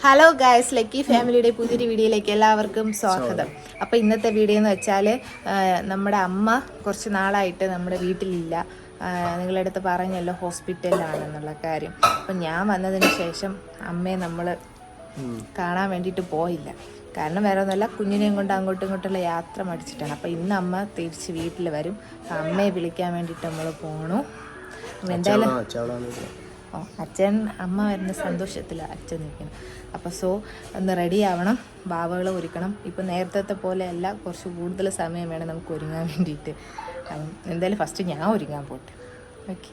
Hello guys, lucky ഫാമിലിയുടെ പുതിയൊരു വീഡിയോയിലേക്ക് എല്ലാവർക്കും സ്വാഗതം. അപ്പോൾ ഇന്നത്തെ വീഡിയോ എന്ന് വെച്ചാൽ നമ്മുടെ അമ്മ കുറച്ച് നാളായിട്ട് നമ്മുടെ വീട്ടിലില്ല. നിങ്ങളുടെ അടുത്ത് പറഞ്ഞല്ലോ ഹോസ്പിറ്റലിലാണെന്നുള്ള കാര്യം. അപ്പം ഞാൻ വന്നതിന് ശേഷം അമ്മയെ നമ്മൾ കാണാൻ വേണ്ടിയിട്ട് പോയില്ല. കാരണം വേറെ ഒന്നുമല്ല, കുഞ്ഞിനെയും കൊണ്ട് അങ്ങോട്ടും ഇങ്ങോട്ടുള്ള യാത്ര മടിച്ചിട്ടാണ്. അപ്പോൾ ഇന്ന് അമ്മ തിരിച്ച് വീട്ടിൽ വരും. അമ്മയെ വിളിക്കാൻ വേണ്ടിയിട്ട് നമ്മൾ പോകണു. എന്തായാലും അച്ഛൻ അമ്മ വരുന്ന സന്തോഷത്തിലാണ് അച്ഛൻ നിൽക്കുന്നത്. അപ്പോൾ ഒന്ന് റെഡി ആവണം, ബാവകൾ ഒരുക്കണം. ഇപ്പം നേരത്തെ പോലെയല്ല, കുറച്ച് കൂടുതൽ സമയം വേണം നമുക്ക് ഒരുങ്ങാൻ വേണ്ടിയിട്ട്. എന്തായാലും ഫസ്റ്റ് ഞാൻ ഒരുങ്ങാൻ പോട്ടെ. ഓക്കെ.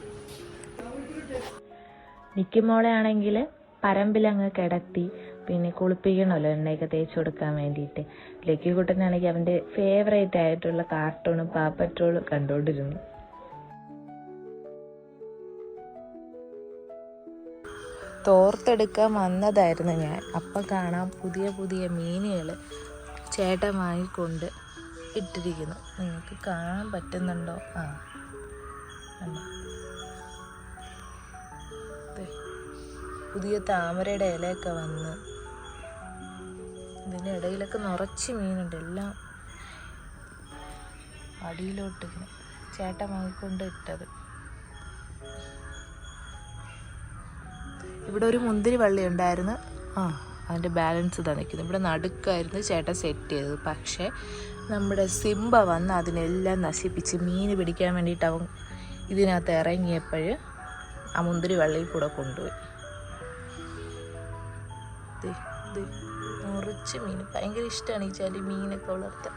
നിൽക്കുമ്പോളെ ആണെങ്കിൽ പറമ്പിലങ്ങ് കിടത്തി പിന്നെ കുളിപ്പിക്കണമല്ലോ, എണ്ണയൊക്കെ തേച്ച് കൊടുക്കാൻ വേണ്ടിയിട്ട്. ലക്കിക്കുട്ടനാണെങ്കിൽ അവൻ്റെ ഫേവറേറ്റ് ആയിട്ടുള്ള കാർട്ടൂണും പാപ്പട്രോളും കണ്ടുകൊണ്ടിരുന്നു. തോർത്തെടുക്കാൻ വന്നതായിരുന്നു ഞാൻ. അപ്പം കാണാം പുതിയ പുതിയ മീനുകൾ ചേട്ടൻ വാങ്ങിക്കൊണ്ട് ഇട്ടിരിക്കുന്നു. നിങ്ങൾക്ക് കാണാൻ പറ്റുന്നുണ്ടോ? പുതിയ താമരയുടെ ഇലയൊക്കെ വന്ന് ഇതിൻ്റെ ഇടയിലൊക്കെ നിറച്ച് മീനുണ്ട്. എല്ലാം അടിയിലോട്ട് ഇങ്ങനെ ചേട്ടൻ വാങ്ങിക്കൊണ്ട് ഇട്ടത്. ഇവിടെ ഒരു മുന്തിരി വള്ളി ഉണ്ടായിരുന്നു, അതിൻ്റെ ബാലൻസ് ഇതാ നിൽക്കുന്നത്. ഇവിടെ നടുക്കായിരുന്നു ചേട്ടൻ സെറ്റ് ചെയ്തത്. പക്ഷേ നമ്മുടെ സിംബ വന്ന് അതിനെല്ലാം നശിപ്പിച്ച് മീൻ പിടിക്കാൻ വേണ്ടിയിട്ട് അവൻ ഇതിനകത്ത് ഇറങ്ങിയപ്പോൾ ആ മുന്തിരി വള്ളിയിൽ കൂടെ കൊണ്ടുപോയി. മുറിച്ച് മീൻ ഭയങ്കര ഇഷ്ടമാണ് ഈ ചളി മീനൊക്കെ വളർത്താൻ.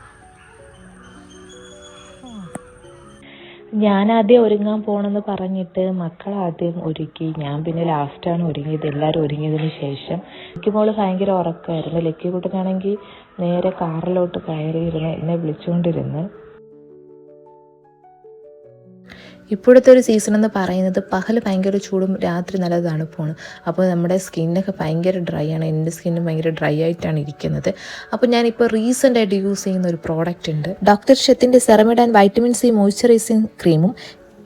ഞാനാദ്യം ഒരുങ്ങാൻ പോകണമെന്ന് പറഞ്ഞിട്ട് മക്കളാദ്യം ഒരുക്കി, ഞാൻ പിന്നെ ലാസ്റ്റാണ് ഒരുങ്ങിയത്. എല്ലാവരും ഒരുങ്ങിയതിന് ശേഷം എനിക്ക് മോള് ഭയങ്കര ഉറക്കമായിരുന്നു. ലക്കി കൂട്ടനാണെങ്കിൽ നേരെ കാറിലോട്ട് കയറിയിരുന്ന് എന്നെ വിളിച്ചുകൊണ്ടിരുന്ന്. ഇപ്പോഴത്തെ ഒരു സീസൺ എന്ന് പറയുന്നത് പകൽ ഭയങ്കര ചൂടും രാത്രി നല്ല തണുപ്പുമാണ്. അപ്പോൾ നമ്മുടെ സ്കിന്നൊക്കെ ഭയങ്കര ഡ്രൈ ആണ്. എൻ്റെ സ്കിന്നും ഭയങ്കര ഡ്രൈ ആയിട്ടാണ് ഇരിക്കുന്നത്. അപ്പോൾ ഞാനിപ്പോൾ റീസെൻ്റ് ആയിട്ട് യൂസ് ചെയ്യുന്ന ഒരു പ്രോഡക്റ്റ് ഉണ്ട്. ഡോക്ടർ ഷെത്തിൻ്റെ ceramide and vitamin C moisturizing ക്രീമും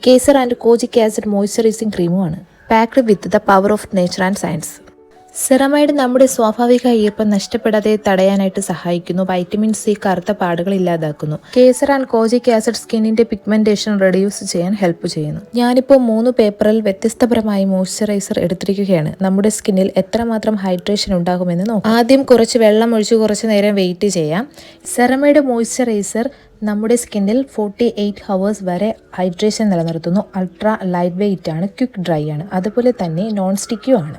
kesar and kojic acid moisturizing ക്രീമുമാണ്. Packed with the power of nature and science. Ceramide നമ്മുടെ സ്വാഭാവിക ഈർപ്പം നഷ്ടപ്പെടാതെ തടയാനായിട്ട് സഹായിക്കുന്നു. വൈറ്റമിൻ സി കറുത്ത പാടുകൾ ഇല്ലാതാക്കുന്നു. കേസർ ആൻഡ് കോജിക് ആസിഡ് സ്കിന്നിന്റെ പിഗ്മെന്റേഷൻ റെഡ്യൂസ് ചെയ്യാൻ ഹെൽപ്പ് ചെയ്യുന്നു. ഞാനിപ്പോൾ 3 പേപ്പറിൽ വ്യത്യസ്തപരമായി മോയ്സ്ചറൈസർ എടുത്തിരിക്കുകയാണ്. നമ്മുടെ സ്കിന്നിൽ എത്രമാത്രം ഹൈഡ്രേഷൻ ഉണ്ടാകുമെന്ന് നോക്കാം. ആദ്യം കുറച്ച് വെള്ളം ഒഴിച്ച് കുറച്ച് നേരം വെയിറ്റ് ചെയ്യാം. സെറമൈഡ് മോയ്സ്ചറൈസർ നമ്മുടെ സ്കിന്നിൽ 48 ഹവേഴ്സ് വരെ ഹൈഡ്രേഷൻ നിലനിർത്തുന്നു. അൾട്രാ ലൈറ്റ് വെയിറ്റ് ആണ്, ക്വിക്ക് ഡ്രൈ ആണ്, അതുപോലെ തന്നെ നോൺ സ്റ്റിക്കും ആണ്.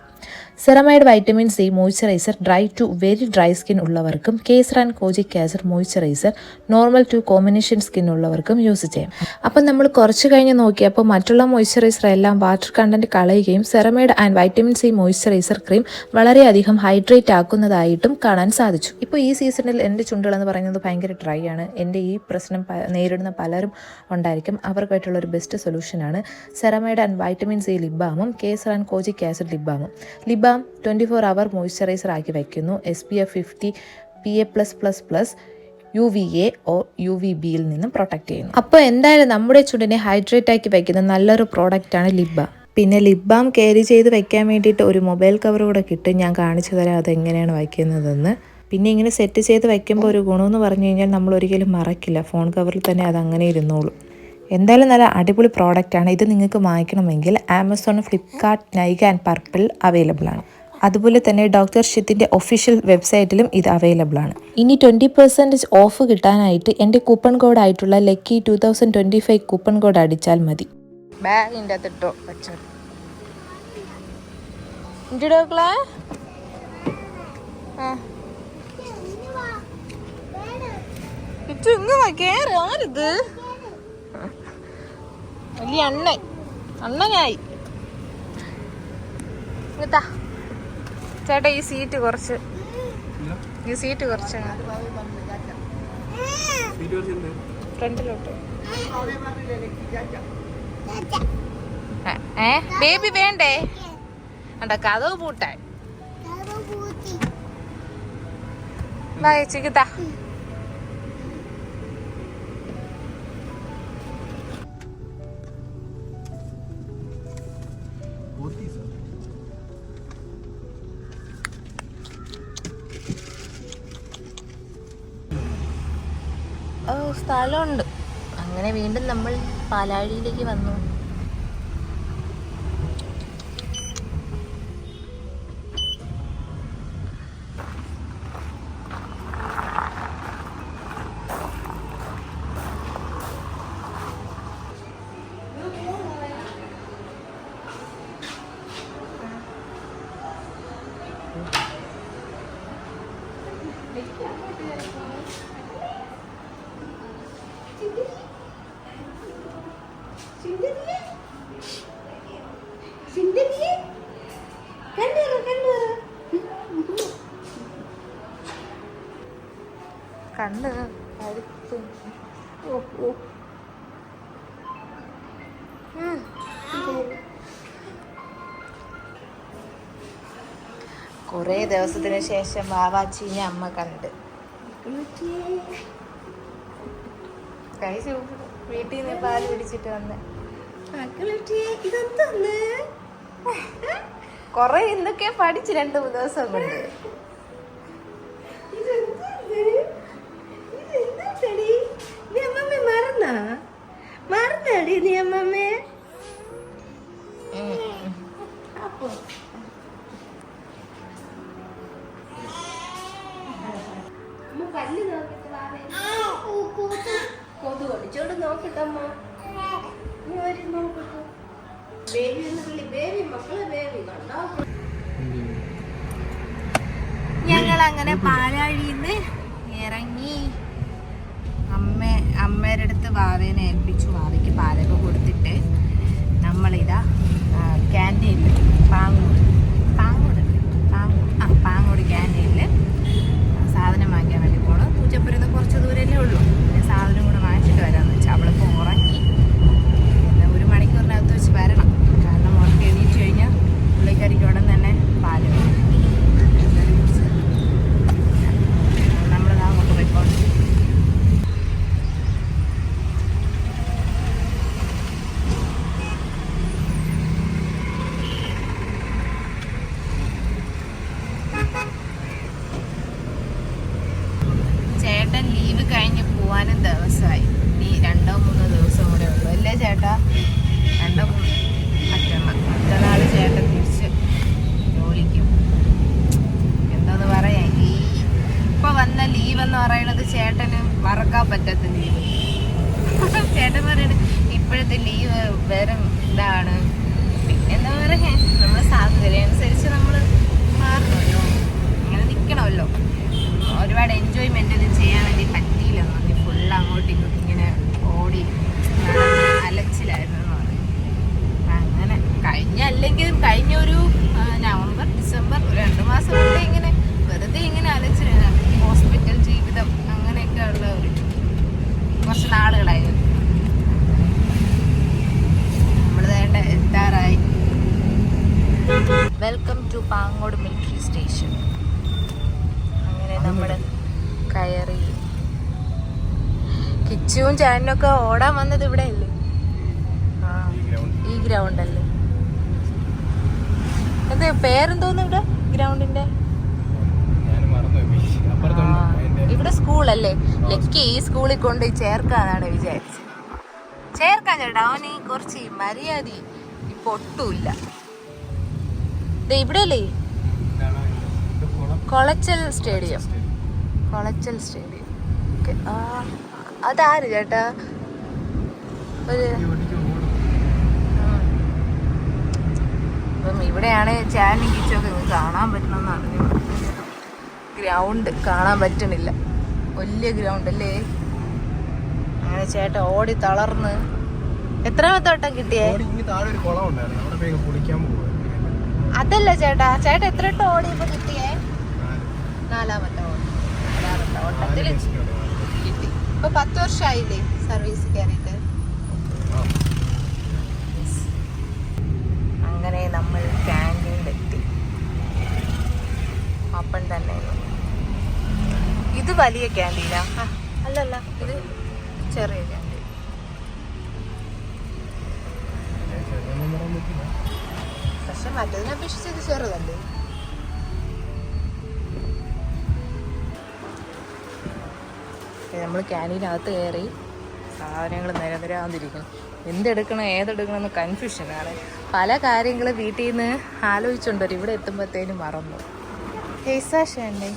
Ceramide vitamin C moisturizer dry to very dry skin ഉള്ളവർക്കും kesar and kojic acid moisturizer normal to combination skin ഉള്ളവർക്കും യൂസ് ചെയ്യാം. അപ്പം നമ്മൾ കുറച്ച് കഴിഞ്ഞ് നോക്കിയപ്പോൾ മറ്റുള്ള മോയ്സ്ചറൈസർ എല്ലാം വാട്ടർ കണ്ടന്റ് കളയുകയും ceramide and vitamin C moisturizer cream വളരെയധികം ഹൈഡ്രേറ്റ് ആക്കുന്നതായിട്ടും കാണാൻ സാധിച്ചു. ഇപ്പോൾ ഈ സീസണിൽ എൻ്റെ ചുണ്ടുകളെന്ന് പറയുന്നത് ഭയങ്കര ഡ്രൈ ആണ്. എൻ്റെ ഈ പ്രശ്നം നേരിടുന്ന പലരും ഉണ്ടായിരിക്കും. അവർക്കായിട്ടുള്ള ഒരു ബെസ്റ്റ് സൊല്യൂഷനാണ് ceramide and vitamin C lip ബാമും kesar and kojic acid lip ബാമും. ലിപ് ബാം 24 അവർ മോയ്സ്ചറൈസർ ആക്കി വയ്ക്കുന്നു. SPF 50 PA+++ UVA UVBയിൽ നിന്നും പ്രൊട്ടക്ട് ചെയ്യുന്നു. അപ്പോൾ എന്തായാലും നമ്മുടെ ചുണ്ടിനെ ഹൈഡ്രേറ്റ് ആക്കി വയ്ക്കുന്ന നല്ലൊരു പ്രോഡക്റ്റാണ് ലിപ് ബാം. പിന്നെ ലിപ് ബാം ക്യാരി ചെയ്ത് വെക്കാൻ വേണ്ടിയിട്ട് ഒരു മൊബൈൽ കവർ കൂടെ കിട്ടും. ഞാൻ കാണിച്ചു തരാം അതെങ്ങനെയാണ് വയ്ക്കുന്നതെന്ന്. പിന്നെ ഇങ്ങനെ സെറ്റ് ചെയ്ത് വയ്ക്കുമ്പോൾ ഒരു ഗുണമെന്ന് പറഞ്ഞു കഴിഞ്ഞാൽ നമ്മൾ ഒരിക്കലും മറക്കില്ല. ഫോൺ കവറിൽ തന്നെ അതങ്ങനെ ഇരുന്നോളൂ. എന്തായാലും നല്ല അടിപൊളി പ്രോഡക്റ്റാണ്. ഇത് നിങ്ങൾക്ക് വാങ്ങിക്കണമെങ്കിൽ Amazon, Flipkart, Nykaa and Purplle available ആണ്. അതുപോലെ തന്നെ ഡോക്ടർ ഷിത്തിൻ്റെ ഒഫീഷ്യൽ വെബ്സൈറ്റിലും ഇത് അവൈലബിൾ ആണ്. ഇനി 20% ഓഫ് കിട്ടാനായിട്ട് എൻ്റെ കൂപ്പൺ കോഡായിട്ടുള്ള ലക്കി 2025 കൂപ്പൺ കോഡ് അടിച്ചാൽ മതി. ബാഗിൻ്റെ അകത്തിട്ടോ വെച്ചോ. ആരിത് വലിയ അണ്ണനായി ചേട്ടാ. ഈ സീറ്റ് കുറച്ച് ഫ്രണ്ടിലോട്ട്. ബേബി വേണ്ടേ? കഥവ് പൂട്ടാൻ ചികിത്താ. സ്ഥലമുണ്ട്. അങ്ങനെ വീണ്ടും നമ്മൾ പാലാഴിയിലേക്ക് വന്നു. കണ്ണ് അടുത്ത് കുറേ ദിവസത്തിന് ശേഷം വാവാച്ചീനെ അമ്മ കണ്ട്. വീട്ടിൽ നിന്ന് പാല് പിടിച്ചിട്ട് വന്ന് കൊറേ ഇന്നൊക്കെ പഠിച്ചു 2-3 ദിവസം കൊണ്ട്. മറന്നടി നീ അമ്മമ്മേ. കല്ല് നോക്കിട്ട് കൊതു അടിച്ചോണ്ട് നോക്കിട്ടമ്മ. ബേബി എന്ന് വിളി. ബേബി മക്കളെ ബേബി കണ്ടോ. ഞങ്ങൾ അങ്ങനെ പാലാഴിന്ന് ഇറങ്ങി അമ്മയുടെ അടുത്ത് വാവേനെ ഏൽപ്പിച്ചു. വാവയ്ക്ക് പാലൊക്കെ കൊടുത്തിട്ട് നമ്മളിതാ ക്യാൻറ്റീനിൽ പാങ്ങോട് ക്യാൻറ്റീനിൽ സാധനം വാങ്ങിക്കാൻ വേണ്ടി പോകണം. പൂജപ്പുരത്ത് കുറച്ച് ദൂരമല്ലേ ഉള്ളൂ. പിന്നെ സാധനം കൂടെ വാങ്ങിച്ചിട്ട് വരാമെന്ന് വെച്ചാൽ അവളിപ്പോൾ ഉറങ്ങി. എന്നാൽ 1 മണിക്കൂറിനകത്ത് വെച്ച് വരണം. കാരണം ഉറക്കി എണീറ്റ് കഴിഞ്ഞാൽ പുള്ളിക്കാരിക്ക് ഉടൻ തന്നെ പാല് വേണം. നമ്മളിതാ അങ്ങോട്ട് പോയിക്കോട്ടെ. ചേട്ടൻ ലീവ് കഴിഞ്ഞ് പോവാനും ദിവസമായി. ഇനി 2-3 ദിവസം കൂടെ ഉള്ളൂ അല്ലേ ചേട്ടാ? 2-3 മറ്റന്നാൾ ചേട്ടൻ തിരിച്ച് ജോലിക്കും. എന്താന്ന് പറയാ, ഇപ്പൊ വന്ന ലീവെന്ന് പറയണത് ചേട്ടന് മറക്കാൻ പറ്റാത്ത ലീവ്. ചേട്ടൻ പറയണത് ഇപ്പോഴത്തെ ലീവ് വേറെ ഇതാണ്. പിന്നെന്താ പറയാ, നമ്മളെ സാഹചര്യം അനുസരിച്ച് നമ്മൾ മാറണമല്ലോ, അങ്ങനെ നിൽക്കണമല്ലോ. ഒരുപാട് എൻജോയ്മെൻ്റ് ഒന്നും ചെയ്യാൻ വേണ്ടി പറ്റിയില്ലെന്ന് പറഞ്ഞു. ഫുള്ള് അങ്ങോട്ടും ഇങ്ങോട്ടും ഇങ്ങനെ ഓടി അലച്ചിലായിരുന്നു എന്ന് പറഞ്ഞു. അങ്ങനെ അല്ലെങ്കിലും കഴിഞ്ഞ ഒരു നവംബർ ഡിസംബർ 2 മാസം കൊണ്ട് ഇങ്ങനെ വെറുതെ ഇങ്ങനെ ഹോസ്പിറ്റൽ ജീവിതം അങ്ങനെയൊക്കെ ഉള്ള കുറച്ച് നാളുകളായിരുന്നു. നമ്മൾ വേണ്ട എത്താറായി. Welcome to Pangode military station. അങ്ങനെ നമ്മൾ കയറി. കിച്ചുവും ചാനൊക്കെ ഓടാൻ വന്നത് ഇവിടെ അല്ലേ? ഈ ഗ്രൗണ്ടല്ലേ? എന്ത് പേരെന്തോന്നു ഇവിടെ ഗ്രൗണ്ടിന്റെ? ഇവിടെ സ്കൂളല്ലേ? ലക്കി ഈ സ്കൂളിൽ കൊണ്ട് ചേർക്കാന്നാണ് വിചാരിച്ചത്. ചേർക്കാൻ ചേട്ടാ, അവന് കുറച്ച് മര്യാദ ഇപ്പൊ ഒട്ടുമില്ല. ഇവിടെ അല്ലേ കൊളച്ചൽ സ്റ്റേഡിയം. അതാര് ചേട്ടാ? അപ്പം ഇവിടെയാണ് ചാനലും കിച്ചൊക്കെ നിങ്ങൾക്ക് കാണാൻ പറ്റണമെന്ന് അറിഞ്ഞു. ഗ്രൗണ്ട് കാണാൻ പറ്റണില്ല, വലിയ ഗ്രൗണ്ട് അല്ലേ? അങ്ങനെ ചേട്ടൻ ഓടി തളർന്ന്. എത്രാമത്തെ വട്ടം കിട്ടിയേ? അതല്ല ചേട്ടാ, ചേട്ടൻ എത്ര വട്ടം ഓടിയപ്പോ കിട്ടിയേ? 4ാമത്തെ ഓട്ടത്തിൽ കിട്ടി. ഇപ്പൊ 10 വർഷമായില്ലേ സർവീസ് കയറിയിട്ട്? അങ്ങനെ നമ്മൾ ക്യാൻറ്റീനിലെത്തി. അപ്പം തന്നെ ഇത് വലിയ ക്യാൻറ്റീനാ? അല്ലല്ല, ഇത് ചെറിയ ക്യാൻറ്റീൻ. പക്ഷെ മറ്റതിനെ അപേക്ഷിച്ച് ഇത് ചെറുതല്ലേ? നമ്മൾ ക്യാൻറ്റീനകത്ത് കയറി സാധനങ്ങൾ നിരനിരാന്നിരിക്കണം. എന്തെടുക്കണം ഏതെടുക്കണം എന്ന് കൺഫ്യൂഷനാണ്. പല കാര്യങ്ങൾ വീട്ടിൽ നിന്ന് ആലോചിച്ചുണ്ടോ ഇവിടെ എത്തുമ്പോഴത്തേനും മറന്നു. കേസാഷല്ലേ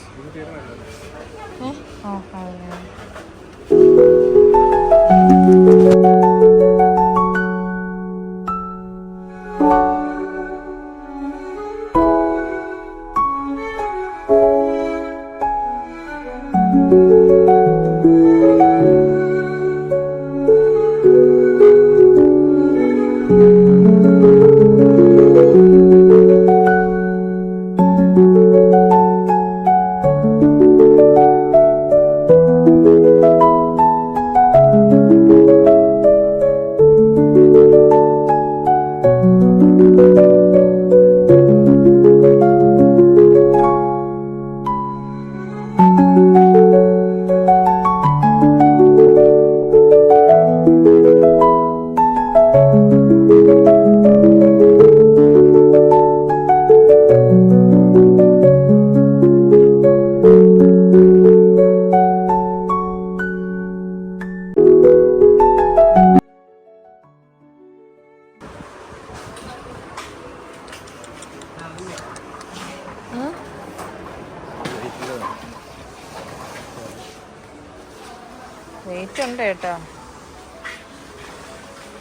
വെയിറ്റ് ഉണ്ട് കേട്ടോ.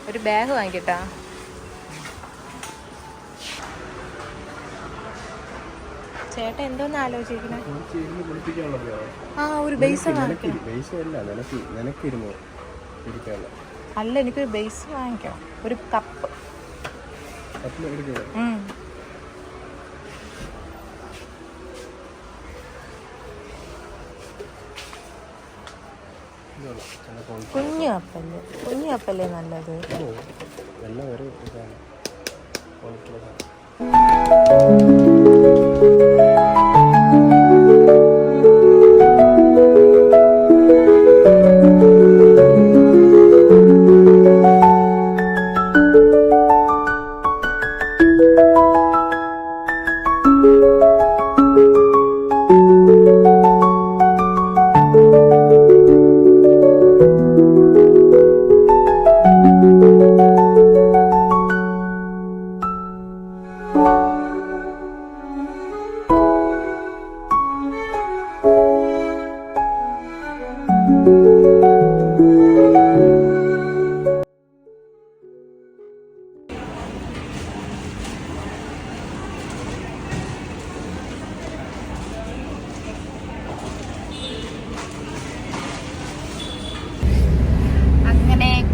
ഒരു ബാഗ് വാങ്ങിക്കട്ടാ. ചേട്ടാ എന്തോന്ന് ആലോചിക്കണേ? ഒരു ബേസ് വാങ്ങിക്കണം. അല്ല എനിക്കൊരു ബേസ് വാങ്ങിക്കാം. ഒരു കപ്പ്. കുഞ്ഞു കപ്പല്ലേ നല്ലത്.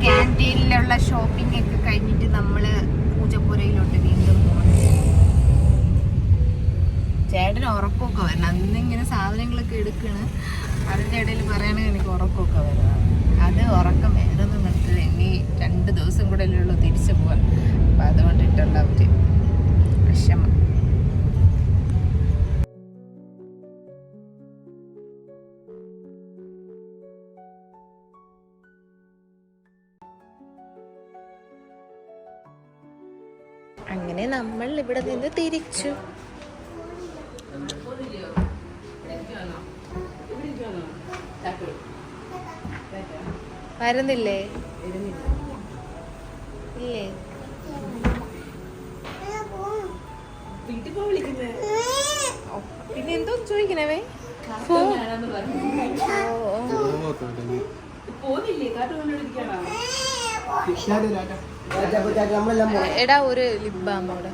ക്യാൻറ്റീനിലുള്ള ഷോപ്പിംഗ് ഒക്കെ കഴിഞ്ഞിട്ട് നമ്മള് പൂജപ്പുരയിലോട്ട് വീണ്ടും പോകണം. ചേട്ടന് ഉറക്കമൊക്കെ വരണം. അന്നിങ്ങനെ സാധനങ്ങളൊക്കെ എടുക്കണ്. അതിൻ്റെ ഇടയിൽ പറയുകയാണെങ്കിൽ എനിക്ക് ഉറക്കമൊക്കെ വരണം. അത് ഉറക്കം വേറൊന്നും നിർത്തില്ല. ഇനി 2 ദിവസം കൂടെ അല്ലേ ഉള്ളൂ തിരിച്ചു പോകാൻ. അപ്പം അതുകൊണ്ടിട്ടുള്ള ഒരു വിഷമം. അങ്ങനെ നമ്മൾ ഇവിടെ നിന്ന് തിരിച്ചു. വരുന്നില്ലേ? ഇല്ലേ? പിന്നെ എന്തോ ചോദിക്കണേ? എടാ ഒരു ലിപ് ബാം അവിടെ.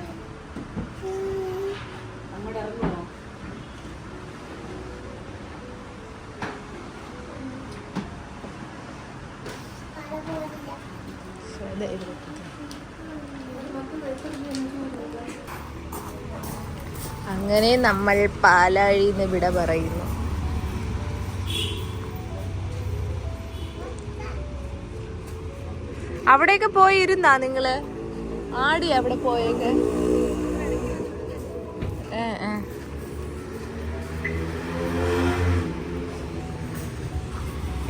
അങ്ങനെ നമ്മൾ പാലാഴിന്ന് വിട പറയുന്നു. അവിടെയൊക്കെ പോയിരുന്നാ നിങ്ങള്? ആടി അവിടെ പോയൊക്കെ?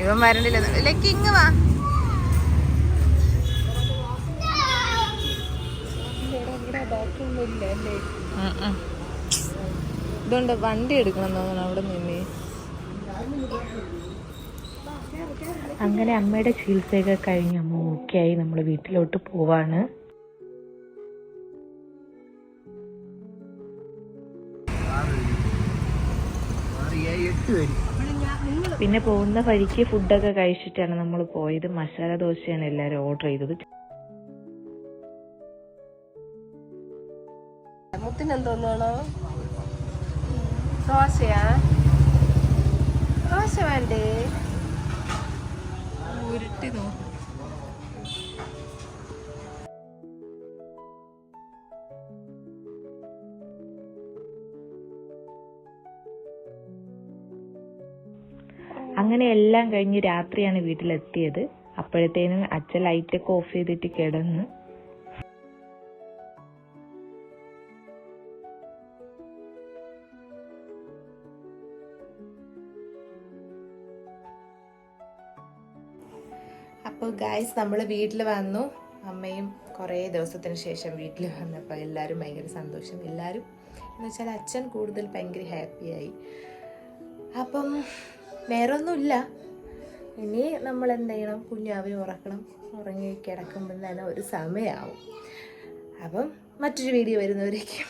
ഇവൻ വരണ്ടില്ല. ലക്കി ഇങ്ങ് വാ. ഇതുകൊണ്ട് വണ്ടി എടുക്കണം തോന്നണം അവിടെ നിന്ന്. അങ്ങനെ അമ്മയുടെ ചികിത്സയൊക്കെ കഴിഞ്ഞ് അമ്മ ഓക്കെ ആയി. നമ്മൾ വീട്ടിലോട്ട് പോവാണ്. പിന്നെ പോകുന്ന വഴിക്ക് ഫുഡൊക്കെ കഴിച്ചിട്ടാണ് നമ്മൾ പോയത്. മസാല ദോശയാണ് എല്ലാവരും ഓർഡർ ചെയ്തത്. മുത്തിനെന്തോന്നാണോ ദോശയാ? ദോശ വേണ്ടേ? ഉരുട്ടി നോക്കും. അങ്ങനെ എല്ലാം കഴിഞ്ഞ് രാത്രിയാണ് വീട്ടിലെത്തിയത്. അപ്പോഴത്തേനും അച്ഛൻ ലൈറ്റൊക്കെ ഓഫ് ചെയ്തിട്ട് കിടന്നു. അപ്പോൾ ഗായ്സ് നമ്മൾ വീട്ടിൽ വന്നു. അമ്മയും കുറേ ദിവസത്തിന് ശേഷം വീട്ടിൽ വന്നപ്പോൾ എല്ലാവരും ഭയങ്കര സന്തോഷം. എല്ലാവരും എന്ന് വെച്ചാൽ അച്ഛൻ കൂടുതൽ ഭയങ്കര ഹാപ്പിയായി. അപ്പം വേറൊന്നുമില്ല. ഇനി നമ്മൾ എന്ത് ചെയ്യണം? കുഞ്ഞാവിനെ ഉറക്കണം. ഉറങ്ങി കിടക്കുമ്പോൾ തന്നെ ഒരു സമയമാവും. അപ്പം മറ്റൊരു വീഡിയോ വരുന്നവരേക്കും